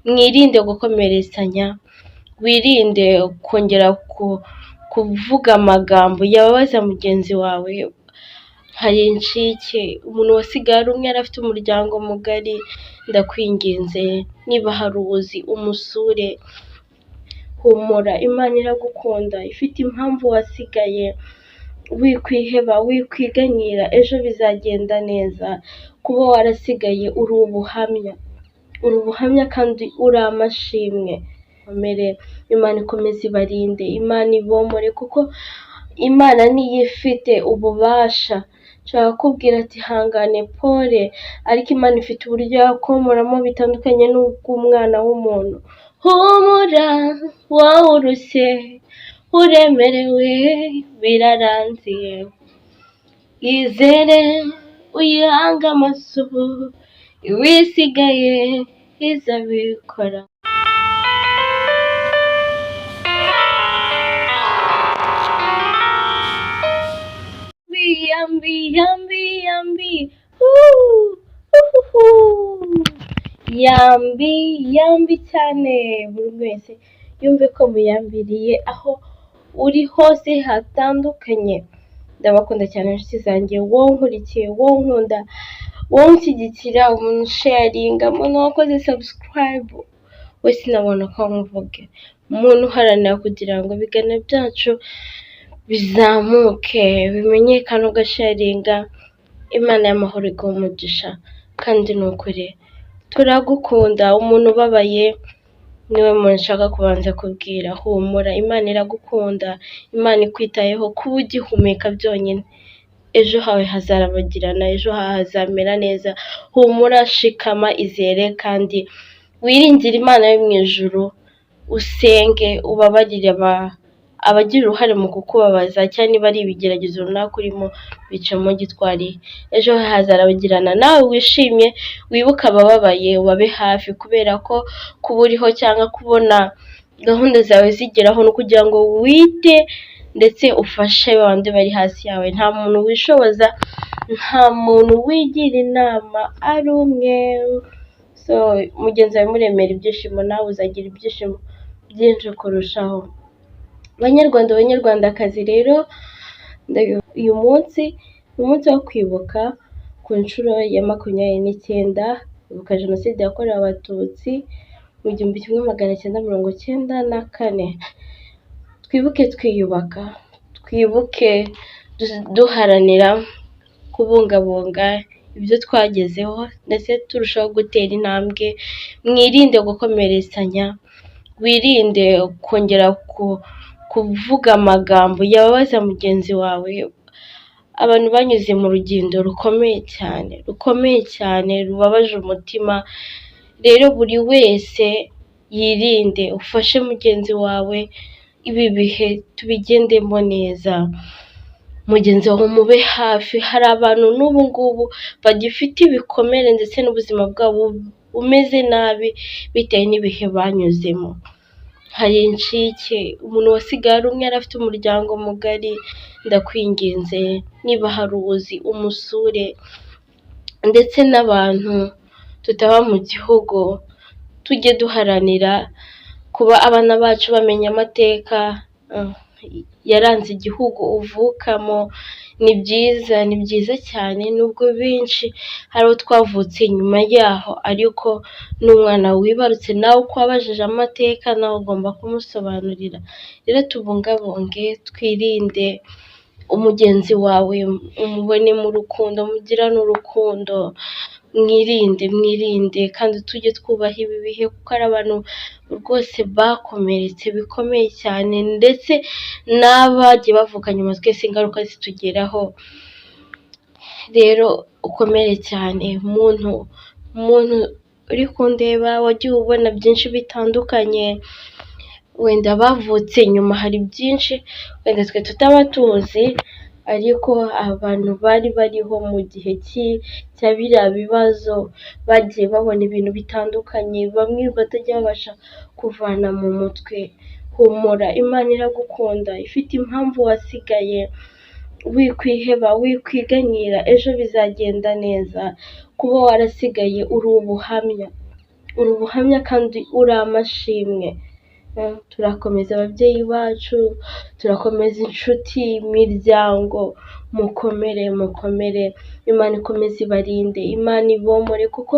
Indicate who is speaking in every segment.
Speaker 1: mwirinde gukomeretsanya, wirinde kongera kuvuga amagambo yababaza mugenzi wawe. Hari incike, umuntu wasigaye ari umwe yari afite umuryango mugari, ndakwinginze niba hari uwuzi umusure. Humura, Imana iragukunda, ifite impamvu wasigaye. Wikwiheba, wikwiganyira, ejo bizagenda neza. Kuba warasigaye uri ubuhamya kandi uri amashimwe. Imana ikomeze ibarinde, Imana ibomore, kuko Imana niyo ifite ububasha. Nshaka kubwira ati hangane pole, ariko Imana ifite uburyo yakomoramo bitandukanye n'ubw'umwana w'umuntu. Humura wowe urushye, uremerewe, birarangiye. Izere uyihange amaso, iwisigaye izabikora. Yambi cyane, buri wese yumve ko muyambiriye aho uri hose hatandukanye. Ndabakunda cyane inshuti zanjye, wowe nkurikiye, wowe nkunda, wowe unshyigikira, umuntu sharinga, umuntu wakoze subscribe, we sinabona ko nkuvuge, umuntu uharanira kugira ngo ibiganiro byacu bizamuke, bimenyekane, ugasharinga. Imana y'amahoro iguhe umugisha, kandi ni ukuri turagukunda. Umuntu ubabaye niwe muntu nshaka kubanza kubwira, humura, Imana iragukunda, Imana ikwitayeho. Kuba ugihumeka byonyine, ejo hawe hazarabagirana, ejo hawe hazamera neza. Humura, shikama, izere, kandi wiringire Imana yo mu ijuru. Usenge, ubabarire abagira uruhare mu kukubabaza, cyangwa niba ari ibigeragezo runaka urimo, bicamo gitwari. Ejo hazarabagirana, nawe wishimye, wibuke abababaye, ubabe hafi, kubera ko kuba uriho cyangwa kubona gahunda zawe zigeraho no kugira ngo wite ndetse ufashe abandi bari hasi yawe. Nta muntu wishoboza, nta muntu wigira inama ari umwe. So mugenzi wawe muremera ibyishimo, nawe uzagira ibyishimo byinshi kurushaho. Banyarwanda, banyarwandakazi, rero uyu munsi ni umunsi wo kwibuka ku nshuro ya 29 ibuka jenoside yakorewe abatutsi mu 1994. Twibuke twiyubaka, twibuke duharanira kubungabunga ibyo twagezeho, ndetse turushaho gutera intambwe. Mwirinde gukomeretsanya, wirinde kongera kuvuga amagambo yababaza mugenzi wawe. Abantu banyuze mu rugendo rukomeye cyane, rubabaje umutima. Rero buri wese yirinde, ufashe mugenzi wawe, ibi bihe tubigendemo neza. Mugenzi wawe mube hafi. Hari abantu n'ubu ngubu bagifite ibikomere, ndetse n'ubuzima bwabo bumeze nabi bitewe n'ibihe banyuzemo. Hari incike, umuntu wasigaye ari umwe yari afite umuryango mugari, ndakwinginze niba hari uwuzi umusure. Ndetse n'abantu tutaba mu gihugu, tujye duharanira kuba abana bacu bamenya amateka yaranze igihugu uvukamo. Ni byiza cyane, nubwo benshi hari aho twavutse nyuma yaho, ariko n'umwana wibarutse nawe uko wabajije amateka, nawe ugomba kumusobanurira. Rero tubungabunge, twirinde umugenzi wawe, umubone mu rukundo, mugirane urukundo. Mwirinde kandi tujye twubaha ibi bihe, kuko ari abantu rwose bakomeretse bikomeye cyane, ndetse n'abagiye bavuka nyuma twese ingaruka zitugeraho. Rero ukomere cyane, muntu uri kundeba, wagiye ubona byinshi bitandukanye, wenda bavutse nyuma, hari byinshi wenda twe tutaba tuzi, ariko abantu bari bariho mu gihe cya biriya bibazo bagiye babona ibintu bitandukanye, bamwe batajya babasha kuvana mu mutwe. Humura, Imana iragukunda, ifite impamvu wasigaye. Wikwiheba, wikwiganyira, ejo bizagenda neza. Kuba warasigaye uri uri ubuhamya kandi uri amashimwe. Turakomeza ababyeyi bacu, turakomeza inshuti, imiryango, mukomere, Imana ikomeze ibarinde, Imana ibomore, kuko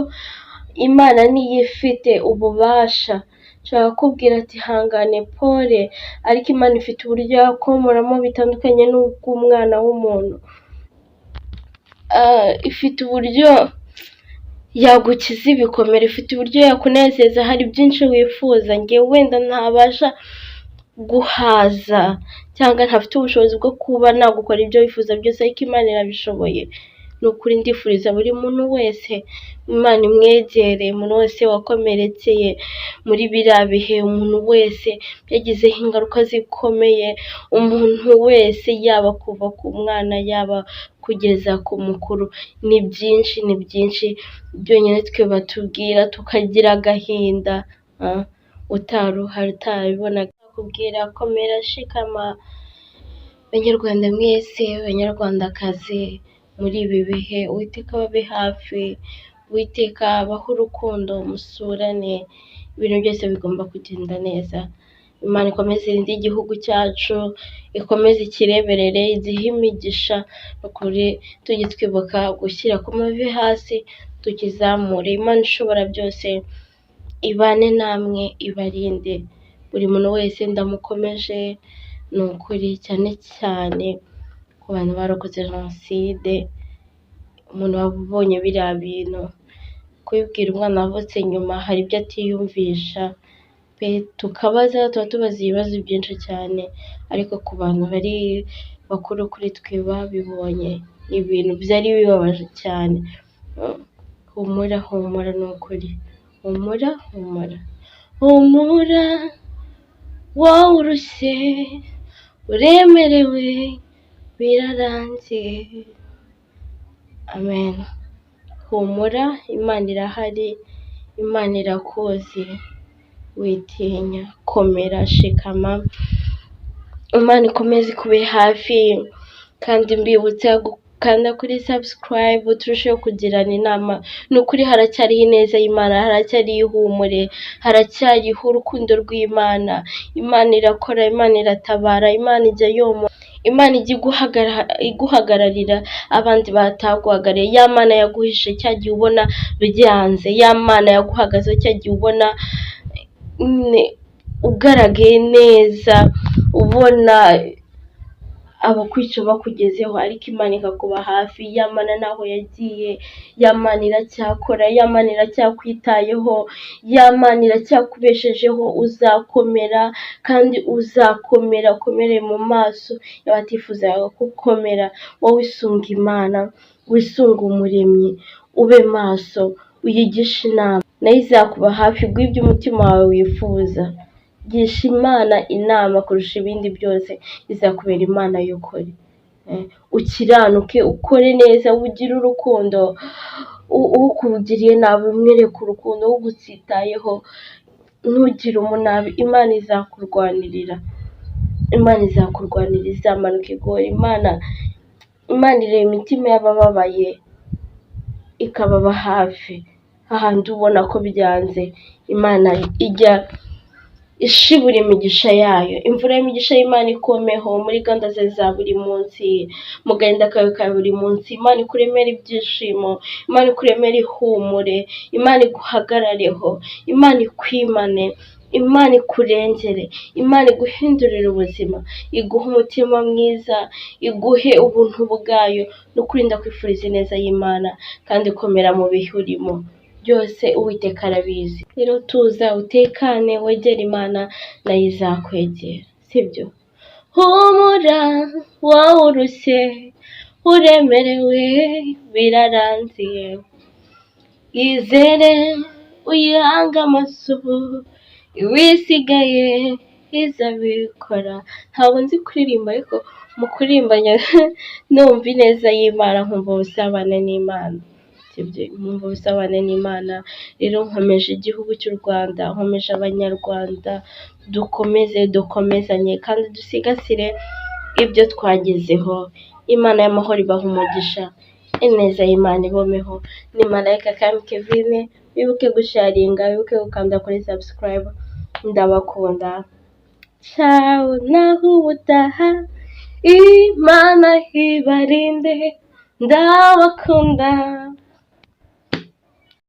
Speaker 1: Imana niyo ifite ububasha. Nshaka kukubwira ati hangane pole, ariko Imana ifite uburyo yakomoramo bitandukanye n'ubw'umwana w'umuntu. Ifite uburyo yagukiza ibikomere, ifite uburyo yakunezeza. Hari byinshi wifuza njyewe wenda ntabasha guhaza cyangwa ntafite ubushobozi bwo kuba nagukora ibyo wifuza byose, ariko Imana irabishoboye. Ni ukuri ndifuriza buri muntu wese Imana imwegere, umuntu wese wakomerekeye muri biriya bihe, umuntu wese yagizeho ingaruka zikomeye, umuntu wese yaba kuva ku mwana yaba kugeza ku mukuru. Ni byinshi byonyine twe batubwira tukagira agahinda utarabibona. Kubwira komera, shikama banyarwanda mwese, banyarwandakazi, muri ibi bihe Uwiteka babe hafi, Uwiteka abahe urukundo, musurane, ibintu byose bigomba kugenda neza. Imana ikomeze irinde igihugu cyacu, ikomeze ikireberere, igihe imigisha. Ukuri tujye twibuka gushyira ku mavi hasi tukizamure. Imana ishobora byose ibane namwe, ibarinde. Buri muntu wese ndamukomeje, ni ukuri, cyane cyane ku bantu barokoze jenoside. Umuntu wabonye biriya bintu, kubibwira umwana wavutse nyuma hari ibyo atiyumvisha pe, tuba tubaza ibibazo byinshi cyane, ariko ku bantu bari bakuru kuri twe babibonye, ni ibintu byari bibabaje cyane. Humura, ni ukuri, humura wowe urushye uremerewe birarangiye. Amen. Humura, Imana irahari, Imana irakuzi, witinya, komera, shikama, Imana ikomeze ikube hafi. Kandi mbibutsa gukanda kuri subscribe, turusheho kugirana inama. Ni ukuri haracyariho ineza y'Imana, haracyariho ihumure, haracyariho urukundo rw'Imana. Imana irakora, Imana iratabara, Imana ijya yomora, Imana ijya iguhagararira abandi bataguhagarariye. Ya Mana yaguhishe cya gihe ubona byanze, ya Mana yaguhagazeho cya gihe ubona ugaragaye neza, ubona abakwica bakugezeho, ariko Imana ikakuba hafi. Ya Mana naho yagiye, ya Mana iracyakora, ya Mana iracyakwitayeho, ya Mana iracyakubeshejeho. Uzakomera kandi uzakomera, ukomere mu maso y'abatifuzaga gukomera. Wowe wisunga Imana, wisunga Umuremyi, ube maso, uyigishe inama, nayo izakuba hafi. Bw'ibyo umutima wawe wifuza, gisha Imana inama kurusha ibindi byose, izakubera Imana y'ukuri. Ukiranuke, ukore neza, ugire urukundo. Ukugiriye nabi umwereke urukundo, ugutsitayeho ntugire umunabi. Imana izakurwanirira, izamanuka igora. Imana ireba imitima y'abababaye ikababa hafi. Hahandi ubona ko byanze, Imana ijya ishibura imigisha yayo. Imvura y'imigisha y'Imana ikomeho muri gahunda ze za buri munsi, mu gahinda kawe ka buri munsi. Imana ikuremere ibyishimo, Imana ikuremere ihumure, Imana iguhagarareho, Imana ikwimane, Imana ikurengere, Imana iguhindurire ubuzima, iguhe umutima mwiza, iguhe ubuntu bwayo. No kurinda kwifuriza ineza y'Imana, kandi komera mu bihe urimo byose. Uwiteka arabizi. Rero tuza utekane, wegere Imana, nayo izakwegera, sibyo? Humura wowe urushye uremerewe birarangiye, izere uyihange amaso, iwisigaye izabikora. Ntabwo nzi kuririmba, ariko mu kuririmba numva ineza y'Imana, nkumva ubusabane n'Imana, nkumva ubusabane n'Imana. Rero nkomeje igihugu cy'u Rwanda, nkomeje abanyarwanda, dukomezanye kandi dusigasire ibyo twagezeho. Imana y'amahoro ibaha umugisha, ineza y'Imana ibomeho. Ni Malayika Kami Kevin, wibuke gusharinga, wibuke gukanda kuri subscribe. Ndabakunda. Ciao, naho ubutaha. Imana ibarinde. Ndabakunda.